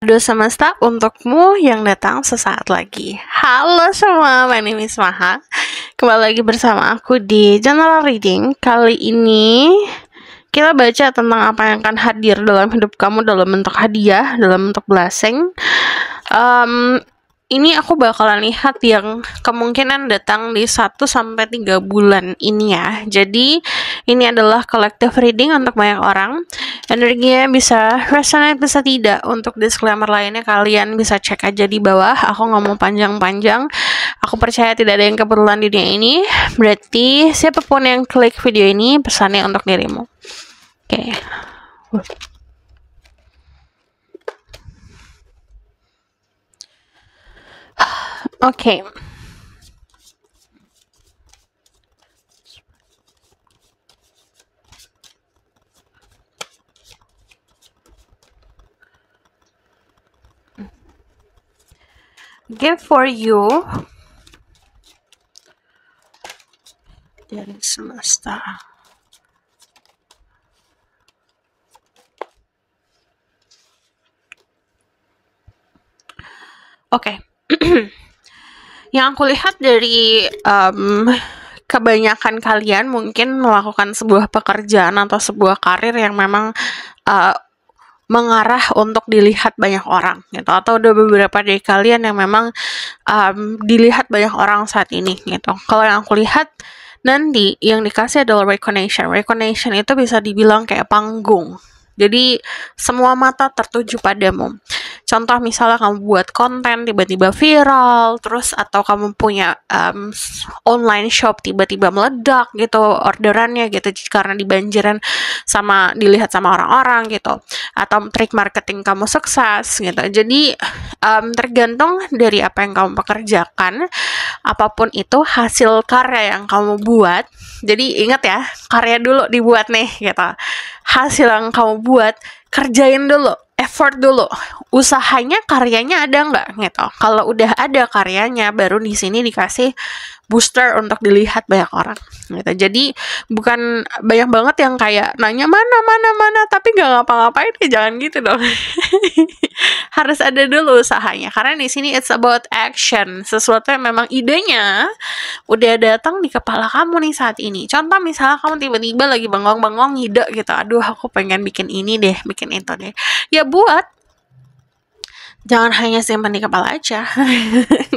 Kado semesta untukmu yang datang sesaat lagi. Halo semua, my name is Maha. Kembali lagi bersama aku di General Reading. Kali ini kita baca tentang apa yang akan hadir dalam hidup kamu dalam bentuk hadiah, dalam bentuk blessing. Ini aku bakalan lihat yang kemungkinan datang di 1-3 bulan ini ya. Jadi ini adalah collective reading untuk banyak orang. Energinya bisa resonate, bisa tidak. Untuk disclaimer lainnya kalian bisa cek aja di bawah. Aku nggak mau panjang-panjang. Aku percaya tidak ada yang kebetulan di dunia ini. Berarti siapapun yang klik video ini, pesannya untuk dirimu. Oke. Oke. Give for you dari semesta. Oke. Yang aku lihat dari kebanyakan kalian mungkin melakukan sebuah pekerjaan atau sebuah karir yang memang mengarah untuk dilihat banyak orang gitu, atau ada beberapa dari kalian yang memang dilihat banyak orang saat ini gitu. Kalau yang aku lihat nanti yang dikasih adalah recognition. Recognition itu bisa dibilang kayak panggung. Jadi semua mata tertuju padamu. Contoh misalnya kamu buat konten tiba-tiba viral, terus atau kamu punya online shop tiba-tiba meledak gitu orderannya gitu karena dibanjiran sama dilihat sama orang-orang gitu, atau trik marketing kamu sukses gitu. Jadi tergantung dari apa yang kamu pekerjakan, apapun itu hasil karya yang kamu buat. Jadi ingat ya, karya dulu dibuat nih gitu. Hasil yang kamu buat kerjain dulu, effort dulu, usahanya, karyanya ada nggak gitu. Kalau udah ada karyanya, baru di sini dikasih booster untuk dilihat banyak orang gitu. Jadi bukan banyak banget yang kayak nanya mana tapi nggak ngapa-ngapain, jangan gitu dong. Harus ada dulu usahanya, karena di sini it's about action, sesuatu yang memang idenya udah datang di kepala kamu nih saat ini. Contoh misalnya kamu tiba-tiba lagi bengong-bengong ide gitu, aduh aku pengen bikin ini deh, bikin itu deh, ya buat. Jangan hanya simpan di kepala aja.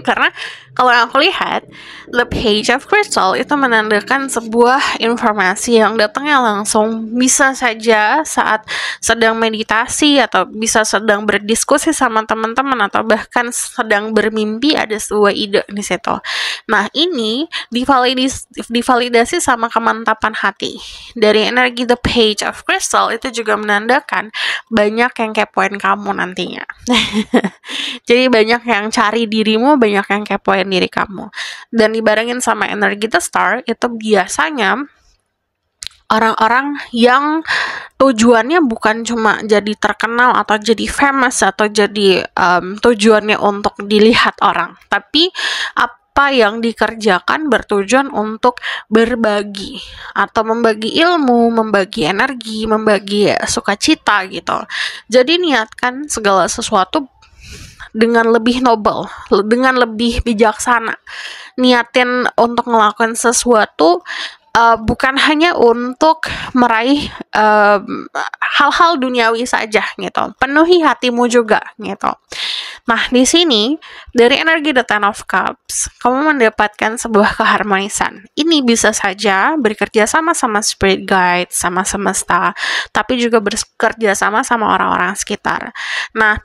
Karena kalau yang aku lihat, the page of crystal itu menandakan sebuah informasi yang datangnya langsung, bisa saja saat sedang meditasi, atau bisa sedang berdiskusi sama teman-teman, atau bahkan sedang bermimpi ada sebuah ide di situ. Nah, ini divalidasi sama kemantapan hati. Dari energi the page of crystal itu juga menandakan banyak yang kepoin kamu nantinya. Jadi banyak yang cari dirimu, banyak yang kepoin diri kamu. Dan dibarengin sama energi the star, itu biasanya orang-orang yang tujuannya bukan cuma jadi terkenal atau jadi famous, atau jadi tujuannya untuk dilihat orang, tapi apa yang dikerjakan bertujuan untuk berbagi, atau membagi ilmu, membagi energi, membagi sukacita gitu. Jadi niatkan segala sesuatu dengan lebih noble, dengan lebih bijaksana. Niatin untuk ngelakuin sesuatu bukan hanya untuk meraih hal-hal duniawi saja gitu. Penuhi hatimu juga gitu. Nah, di sini dari energi the Ten of Cups, kamu mendapatkan sebuah keharmonisan. Ini bisa saja bekerja sama spirit guide, sama semesta, tapi juga bekerja sama orang-orang sekitar. Nah,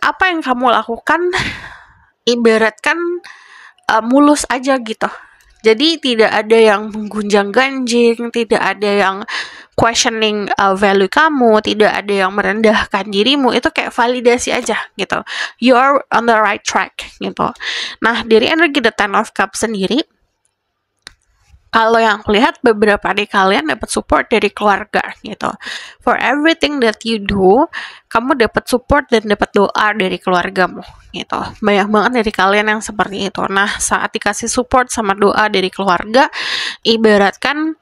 apa yang kamu lakukan ibaratkan mulus aja gitu. Jadi tidak ada yang menggunjang-ganjing, tidak ada yang questioning value kamu, tidak ada yang merendahkan dirimu. Itu kayak validasi aja gitu. You're on the right track gitu. Nah, dari energi the Ten of Cups sendiri, kalau yang aku lihat beberapa dari kalian dapat support dari keluarga gitu. For everything that you do, kamu dapat support dan dapat doa dari keluargamu gitu. Banyak banget dari kalian yang seperti itu. Nah, saat dikasih support sama doa dari keluarga, ibaratkan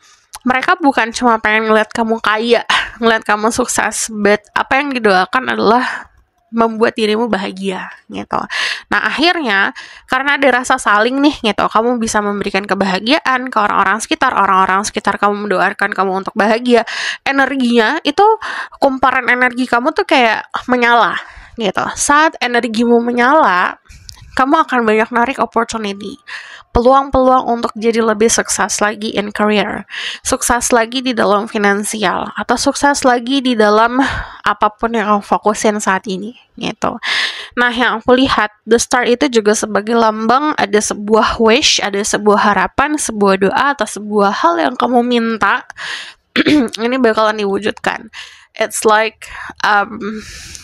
mereka bukan cuma pengen ngeliat kamu kaya, ngeliat kamu sukses, but apa yang didoakan adalah membuat dirimu bahagia gitu. Nah akhirnya karena ada rasa saling nih gitu, kamu bisa memberikan kebahagiaan ke orang-orang sekitar kamu mendoakan kamu untuk bahagia, energinya itu, kumparan energi kamu tuh kayak menyala gitu. Saat energimu menyala, kamu akan banyak narik opportunity, peluang-peluang untuk jadi lebih sukses lagi in career, sukses lagi di dalam finansial, atau sukses lagi di dalam apapun yang kamu fokusin saat ini gitu. Nah yang aku lihat, the star itu juga sebagai lambang ada sebuah wish, ada sebuah harapan, sebuah doa, atau sebuah hal yang kamu minta ini bakalan diwujudkan. It's like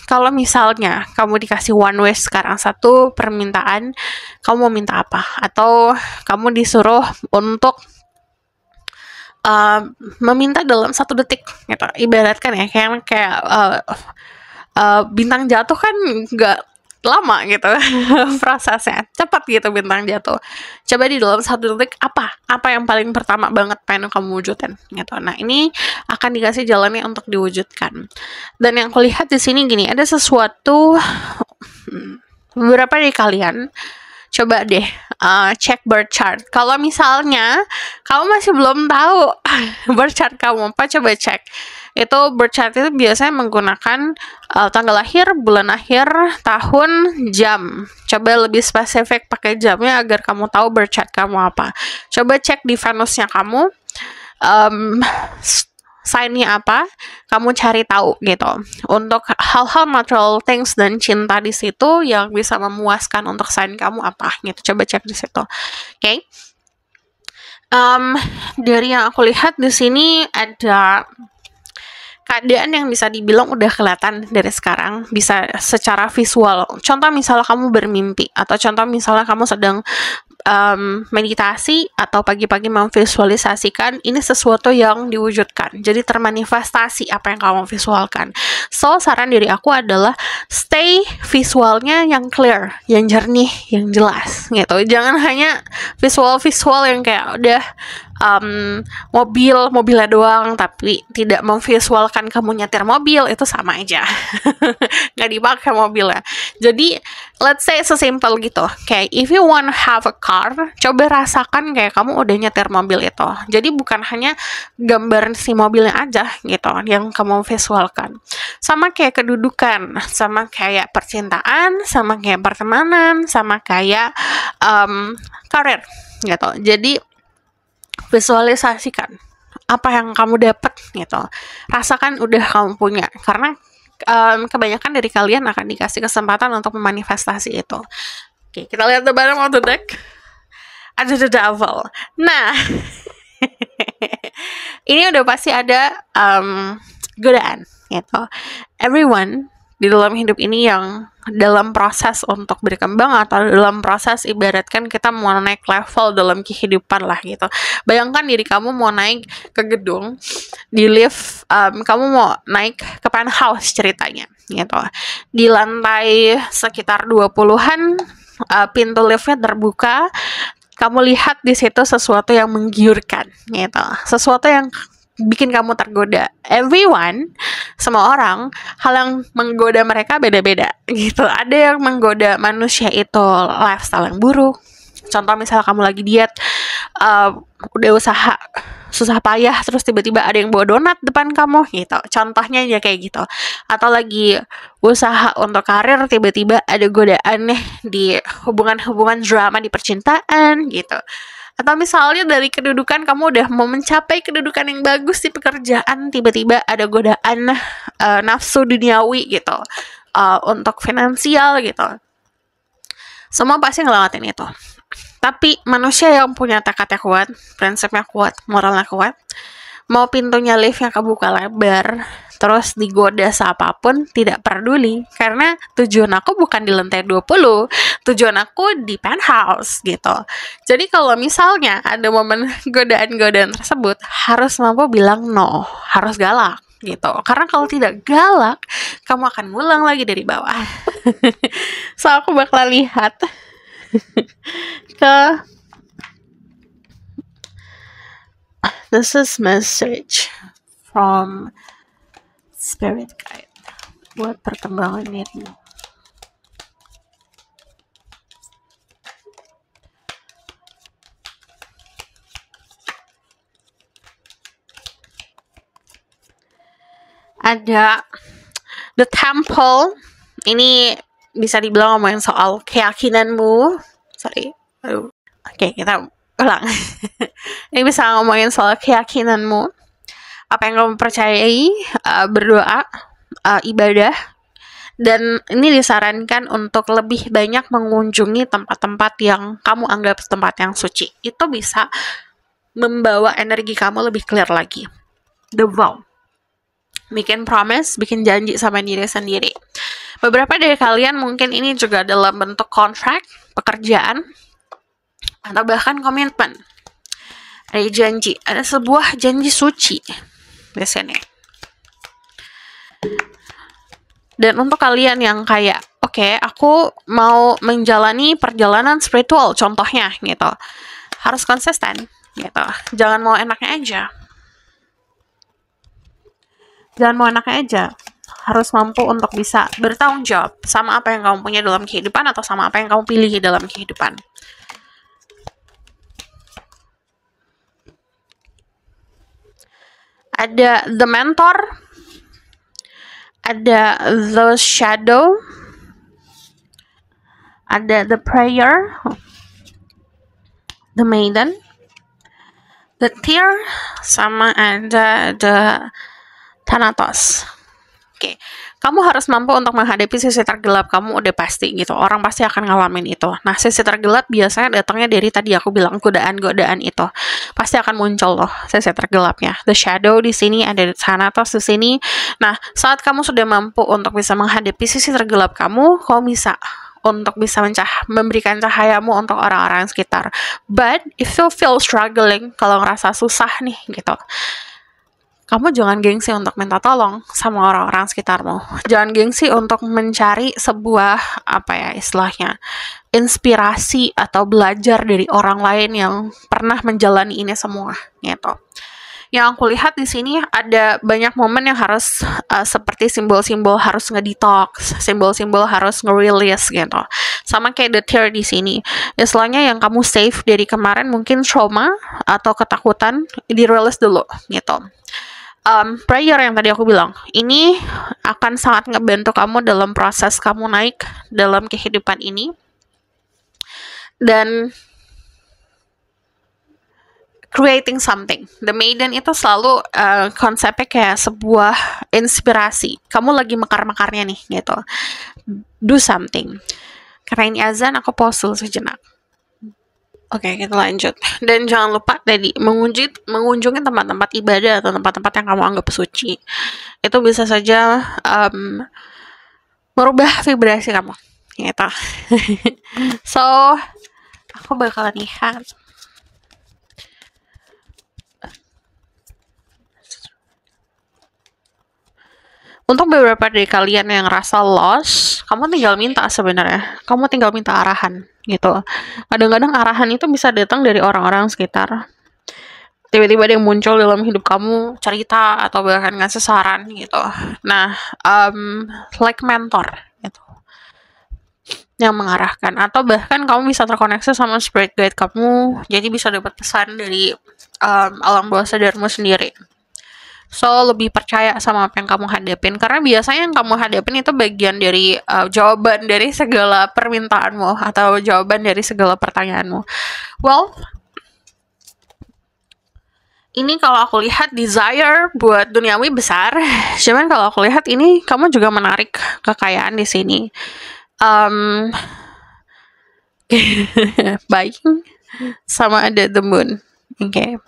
kalau misalnya kamu dikasih one wish sekarang, satu permintaan, kamu mau minta apa? Atau kamu disuruh untuk meminta dalam 1 detik gitu. Ibaratkan ya kayak bintang jatuh kan nggak lama gitu prosesnya, cepat gitu bintang jatuh. Coba di dalam 1 detik apa yang paling pertama banget pengen kamu wujudin gitu. Nah ini akan dikasih jalannya untuk diwujudkan. Dan yang aku lihat di sini gini, ada sesuatu, beberapa dari kalian coba deh cek birth chart. Kalau misalnya kamu masih belum tahu birth chart kamu apa, coba cek. Itu birth chart itu biasanya menggunakan tanggal lahir, bulan lahir, tahun, jam. Coba lebih spesifik pakai jamnya agar kamu tahu birth chart kamu apa. Coba cek di Venusnya kamu, sign-nya apa, kamu cari tahu gitu. Untuk hal-hal material things dan cinta di situ yang bisa memuaskan untuk sign kamu apa gitu. Coba cek di situ. Oke. Dari yang aku lihat di sini ada keadaan yang bisa dibilang udah kelihatan dari sekarang, bisa secara visual. Contoh misalnya kamu bermimpi, atau contoh misalnya kamu sedang meditasi atau pagi-pagi memvisualisasikan, ini sesuatu yang diwujudkan. Jadi termanifestasi apa yang kamu visualkan. So, saran dari aku adalah stay visualnya yang clear, yang jernih, yang jelas gitu. Jangan hanya visual-visual yang kayak udah mobilnya doang, tapi tidak memvisualkan kamu nyetir mobil, itu sama aja. Nggak dipakai mobilnya. Jadi let's say sesimpel gitu, kayak if you want to have a car, coba rasakan kayak kamu udah nyetir mobil itu. Jadi bukan hanya gambar si mobilnya aja gitu yang kamu visualkan. Sama kayak kedudukan, sama kayak percintaan, sama kayak pertemanan, sama kayak karir gitu. Jadi visualisasikan apa yang kamu dapat gitu. Rasakan udah kamu punya, karena kebanyakan dari kalian akan dikasih kesempatan untuk memanifestasi itu. Oke, kita lihat the bottom of the deck. Ada the devil. Nah, ini udah pasti ada godaan gitu. Everyone di dalam hidup ini yang dalam proses untuk berkembang, atau dalam proses ibaratkan kita mau naik level dalam kehidupan lah gitu. Bayangkan diri kamu mau naik ke gedung di lift, kamu mau naik ke penthouse ceritanya gitu. Di lantai sekitar 20-an pintu liftnya terbuka, kamu lihat di situ sesuatu yang menggiurkan gitu, sesuatu yang bikin kamu tergoda. Everyone, semua orang, hal yang menggoda mereka beda-beda gitu. Ada yang menggoda manusia itu lifestyle yang buruk. Contoh misalnya kamu lagi diet, udah usaha susah payah, terus tiba-tiba ada yang bawa donat depan kamu gitu. Contohnya aja kayak gitu. Atau lagi usaha untuk karir, tiba-tiba ada godaan nih di hubungan-hubungan drama di percintaan gitu. Atau misalnya dari kedudukan, kamu udah mau mencapai kedudukan yang bagus di pekerjaan, tiba-tiba ada godaan nafsu duniawi gitu, untuk finansial gitu. Semua pasti ngelewatin itu. Tapi manusia yang punya tekadnya kuat, prinsipnya kuat, moralnya kuat, mau pintunya liftnya kebuka lebar, terus digoda seapapun, tidak peduli. Karena tujuan aku bukan di lantai 20, tujuan aku di penthouse gitu. Jadi kalau misalnya ada momen godaan-godaan tersebut, harus mampu bilang no, harus galak gitu. Karena kalau tidak galak, kamu akan ngulang lagi dari bawah. So aku bakal lihat ke this is message from spirit guide buat perkembangan dirimu. Ada The Temple. Ini bisa dibilang ngomongin soal keyakinanmu. Sorry. Aduh. Oke, kita ulang. Ini bisa ngomongin soal keyakinanmu. Apa yang kamu percayai, berdoa, ibadah. Dan ini disarankan untuk lebih banyak mengunjungi tempat-tempat yang kamu anggap tempat yang suci. Itu bisa membawa energi kamu lebih clear lagi. The vow. Bikin promise, bikin janji sama diri sendiri. Beberapa dari kalian mungkin ini juga dalam bentuk kontrak, pekerjaan, atau bahkan komitmen. Ada janji, ada sebuah janji suci di sini. Dan untuk kalian yang kayak, oke, aku mau menjalani perjalanan spiritual, contohnya gitu, harus konsisten gitu. Jangan mau enaknya aja. Harus mampu untuk bisa bertanggung jawab sama apa yang kamu punya dalam kehidupan atau sama apa yang kamu pilih dalam kehidupan. Ada the mentor, ada the shadow, ada the prayer, the maiden, the tear, sama ada the thanatos. Oke, kamu harus mampu untuk menghadapi sisi tergelap kamu, udah pasti gitu. Orang pasti akan ngalamin itu. Nah, sisi tergelap biasanya datangnya dari tadi aku bilang godaan-godaan itu. Pasti akan muncul loh sisi tergelapnya. The shadow di sini, ada the thanatos di sini. Nah, saat kamu sudah mampu untuk bisa menghadapi sisi tergelap kamu bisa untuk bisa memberikan cahayamu untuk orang-orang sekitar. But if you feel struggling, kalau ngerasa susah nih gitu, kamu jangan gengsi untuk minta tolong sama orang-orang sekitarmu. Jangan gengsi untuk mencari sebuah, istilahnya, inspirasi atau belajar dari orang lain yang pernah menjalani ini semua, gitu. Yang aku lihat di sini ada banyak momen yang harus seperti simbol-simbol harus ngedetox, simbol-simbol harus nge-release gitu. Sama kayak the tear di sini. Istilahnya yang kamu save dari kemarin mungkin trauma atau ketakutan di-release dulu gitu. Prayer yang tadi aku bilang, ini akan sangat ngebantu kamu dalam proses kamu naik dalam kehidupan ini. Dan creating something. The maiden itu selalu konsepnya kayak sebuah inspirasi. Kamu lagi mekar-mekarnya nih gitu. Do something. Karena ini azan, aku pause dulu sejenak. Oke, kita lanjut. Dan jangan lupa tadi mengunjungi tempat-tempat ibadah atau tempat-tempat yang kamu anggap suci. Itu bisa saja merubah vibrasi kamu. Gitu. So, aku bakalan lihat. Untuk beberapa dari kalian yang rasa lost, kamu tinggal minta sebenarnya. Kamu tinggal minta arahan gitu. Kadang-kadang arahan itu bisa datang dari orang-orang sekitar. Tiba-tiba ada yang muncul dalam hidup kamu, cerita atau bahkan ngasih saran gitu. Nah, like mentor gitu. Yang mengarahkan, atau bahkan kamu bisa terkoneksi sama spirit guide kamu, jadi bisa dapat pesan dari alam bawah sadarmu sendiri. So, lebih percaya sama apa yang kamu hadapin. Karena biasanya yang kamu hadapin itu bagian dari jawaban dari segala permintaanmu atau jawaban dari segala pertanyaanmu. Well, ini kalau aku lihat desire buat duniawi besar. Cuman kalau aku lihat ini kamu juga menarik kekayaan di sini. Baik. Sama ada the moon. Oke.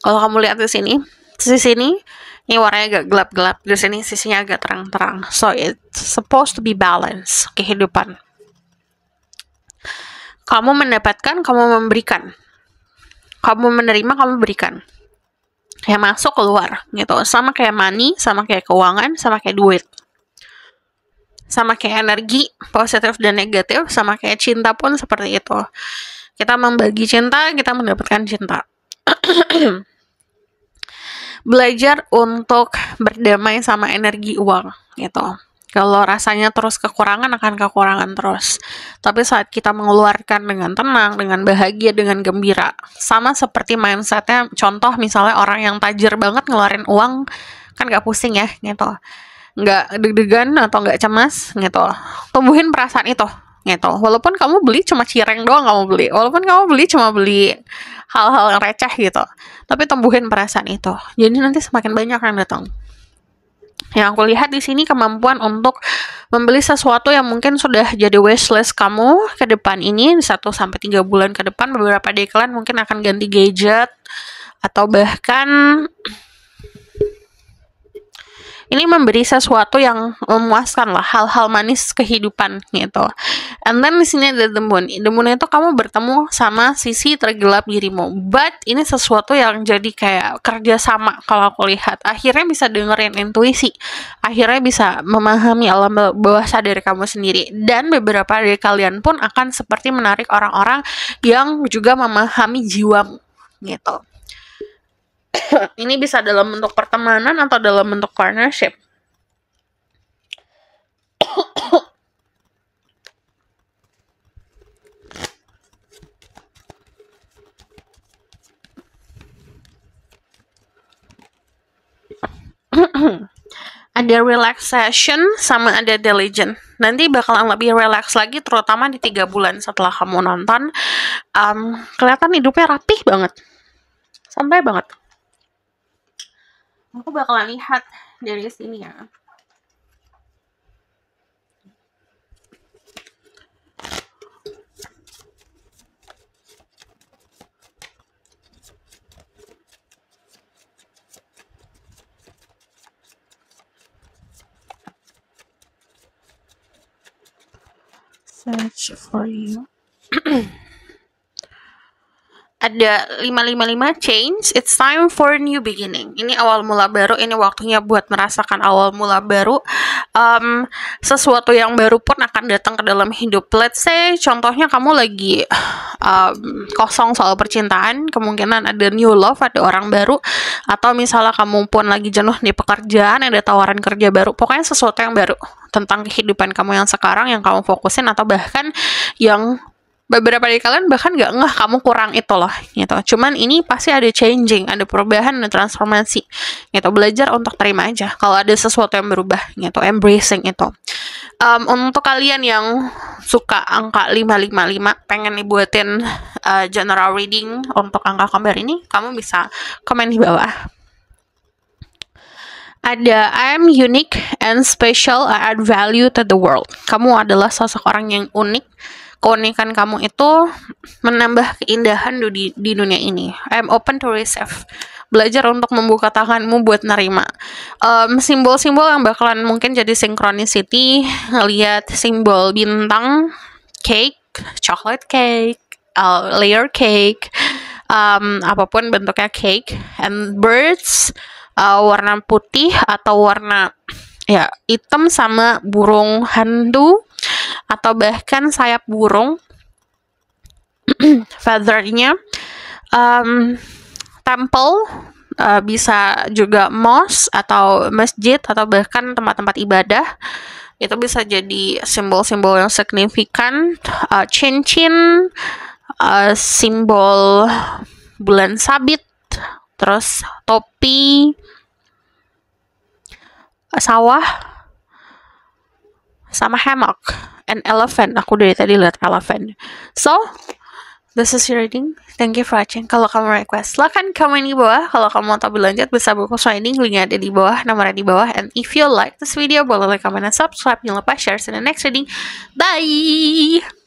Kalau kamu lihat di sini, sisi ini warnanya agak gelap-gelap, di sini sisinya agak terang-terang. So it's supposed to be balance kehidupan. Kamu mendapatkan, kamu memberikan. Kamu menerima, kamu berikan. Kayak masuk keluar gitu. Sama kayak money, sama kayak keuangan, sama kayak duit. Sama kayak energi positif dan negatif, sama kayak cinta pun seperti itu. Kita membagi cinta, kita mendapatkan cinta. Belajar untuk berdamai sama energi uang gitu. Kalau rasanya terus kekurangan, akan kekurangan terus. Tapi saat kita mengeluarkan dengan tenang, dengan bahagia, dengan gembira, sama seperti mindsetnya, contoh misalnya orang yang tajir banget ngeluarin uang kan nggak pusing ya gitu, nggak deg-degan atau nggak cemas gitu. Tumbuhin perasaan itu gitu. Walaupun kamu beli cuma cireng doang kamu beli, walaupun kamu beli cuma beli hal-hal yang receh gitu, tapi tumbuhin perasaan itu. Jadi nanti semakin banyak yang datang. Yang aku lihat di sini kemampuan untuk membeli sesuatu yang mungkin sudah jadi wishlist kamu ke depan ini 1 sampai 3 bulan ke depan. Beberapa dari kalian mungkin akan ganti gadget atau bahkan ini memberi sesuatu yang memuaskan lah, hal-hal manis kehidupan gitu. And then di sini ada the moon. The moon itu kamu bertemu sama sisi tergelap dirimu. But ini sesuatu yang jadi kayak kerjasama kalau aku lihat. Akhirnya bisa dengerin intuisi. Akhirnya bisa memahami alam bawah sadar kamu sendiri. Dan beberapa dari kalian pun akan seperti menarik orang-orang yang juga memahami jiwamu gitu. Ini bisa dalam bentuk pertemanan atau dalam bentuk partnership. Ada relaxation sama ada diligent. Nanti bakalan lebih relax lagi, terutama di 3 bulan setelah kamu nonton. Kelihatan hidupnya rapih banget, santai banget. Aku bakalan lihat dari sini ya. Search for you. Ada 555 change, it's time for new beginning. Ini awal mula baru, ini waktunya buat merasakan awal mula baru. Sesuatu yang baru pun akan datang ke dalam hidup. Let's say contohnya kamu lagi kosong soal percintaan, kemungkinan ada new love, ada orang baru. Atau misalnya kamu pun lagi jenuh di pekerjaan, ada tawaran kerja baru. Pokoknya sesuatu yang baru tentang kehidupan kamu yang sekarang, yang kamu fokusin, atau bahkan yang beberapa dari kalian bahkan nggak ngeh kamu kurang itu loh gitu. Cuman ini pasti ada changing, ada perubahan dan transformasi gitu. Belajar untuk terima aja kalau ada sesuatu yang berubah gitu, embracing itu. Untuk kalian yang suka angka 555, pengen dibuatin general reading untuk angka kembar ini, kamu bisa komen di bawah. Ada I am unique and special, I add value to the world. Kamu adalah sosok orang yang unik. Keunikan kamu itu menambah keindahan di dunia ini. I'm open to receive. Belajar untuk membuka tanganmu buat nerima. Simbol-simbol yang bakalan mungkin jadi synchronicity. Lihat simbol bintang, cake, chocolate cake, layer cake, apapun bentuknya cake, and birds, warna putih atau warna ya hitam sama burung hantu, atau bahkan sayap burung, feathernya, temple, bisa juga mosque atau masjid atau bahkan tempat-tempat ibadah. Itu bisa jadi simbol-simbol yang signifikan. Cincin, simbol bulan sabit, terus topi, sawah, sama hammock, and elephant. Aku dari tadi lihat elephant. So, this is your reading. Thank you for watching. Kalau kamu request, silahkan komen di bawah. Kalau kamu mau tahu lanjut, bisa buku reading, linknya ada di bawah, nomornya di bawah. And if you like this video, boleh like, comment, and subscribe. Jangan lupa share in the next reading. Bye!